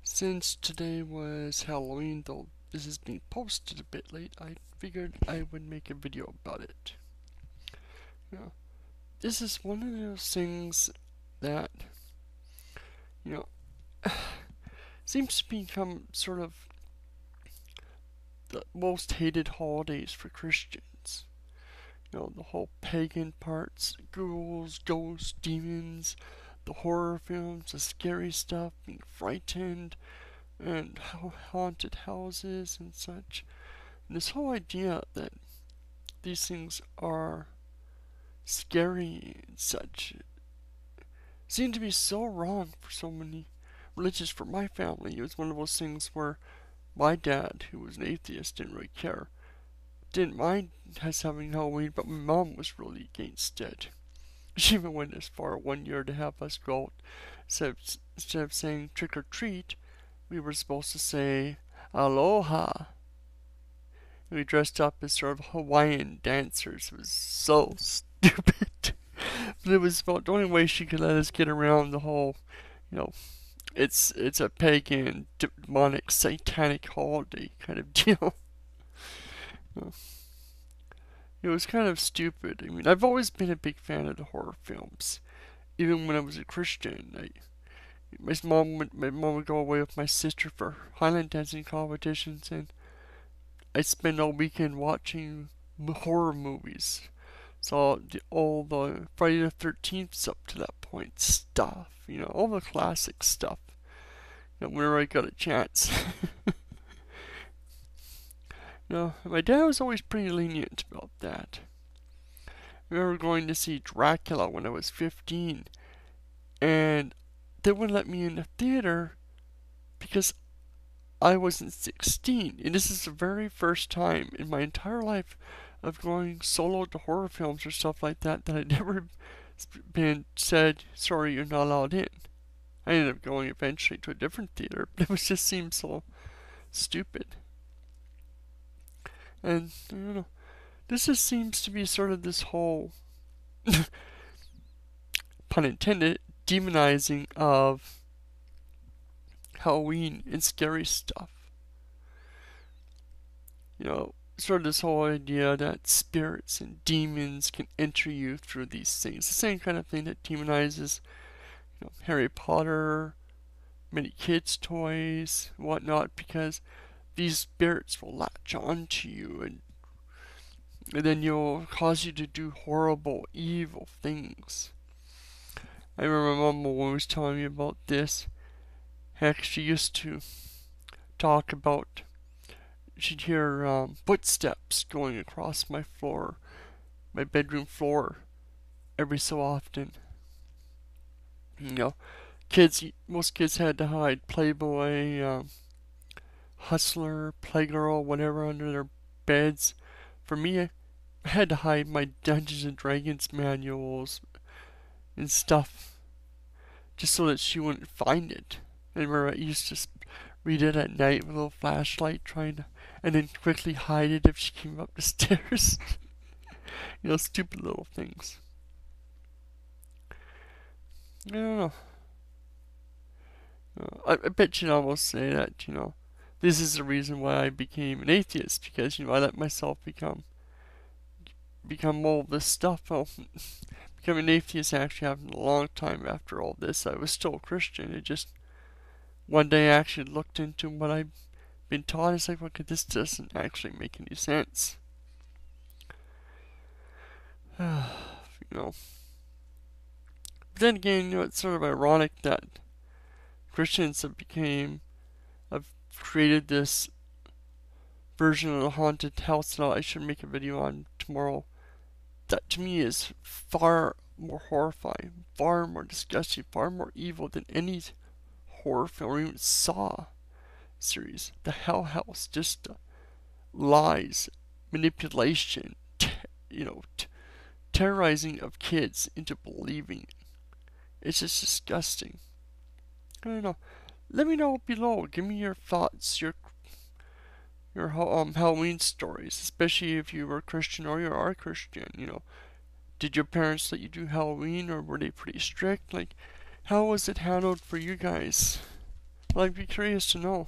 Since today was Halloween, though this is being posted a bit late, I figured I would make a video about it. You know, this is one of those things that, you know, seems to become sort of the most hated holidays for Christians. You know, the whole pagan parts, ghouls, ghosts, demons, the horror films, the scary stuff, being frightened, and haunted houses and such. And this whole idea that these things are scary and such seem to be so wrong for so many religions. For my family, it was one of those things where my dad, who was an atheist, didn't really care. Didn't mind us having Halloween, but my mom was really against it. She even went as far one year to have us go out. Instead of saying trick or treat, we were supposed to say aloha. We dressed up as sort of Hawaiian dancers. It was so stupid. But it was about the only way she could let us get around the whole, you know, it's a pagan, demonic, satanic holiday kind of deal. It was kind of stupid. I mean, I've always been a big fan of the horror films. Even when I was a Christian, my mom would go away with my sister for Highland dancing competitions, and I'd spend all weekend watching horror movies. Saw all the Friday the 13th up to that point stuff, all the classic stuff. Whenever I got a chance. My dad was always pretty lenient about that. I remember going to see Dracula when I was 15, and they wouldn't let me in the theater because I wasn't 16. And this is the very first time in my entire life of going solo to horror films or stuff like that I'd never been said, sorry, you're not allowed in. I ended up going eventually to a different theater, but it just seemed so stupid. And, this just seems to be sort of this whole, pun intended, demonizing of Halloween and scary stuff. Sort of this whole idea that spirits and demons can enter you through these things. The same kind of thing that demonizes, Harry Potter, many kids' toys, whatnot, because these spirits will latch on to you and then you'll cause you to do horrible, evil things. I remember my mom always telling me about this. Heck, she used to talk about she'd hear footsteps going across my floor, my bedroom floor, every so often. Most kids had to hide Playboy, Hustler, Playgirl, whatever under their beds. For me, I had to hide my Dungeons and Dragons manuals and stuff just so that she wouldn't find it. I remember I used to read it at night with a little flashlight, and then quickly hide it if she came up the stairs. Stupid little things. I don't know. I bet you'd almost say that, this is the reason why I became an atheist, because, I let myself become all this stuff. Well, becoming an atheist actually happened a long time after all this. I was still a Christian. It just, one day I actually looked into what I'd been taught. It's like, okay, this doesn't actually make any sense. But then again, it's sort of ironic that Christians have created this version of the haunted house that I should make a video on tomorrow. That to me is far more horrifying, far more disgusting, far more evil than any horror film or even Saw series. The Hell House, just lies, manipulation, terrorizing of kids into believing. It's just disgusting. I don't know. Let me know below. Give me your thoughts, your Halloween stories, especially if you were Christian or you are Christian. Did your parents let you do Halloween, or were they pretty strict? Like, how was it handled for you guys? Well, I'd be curious to know.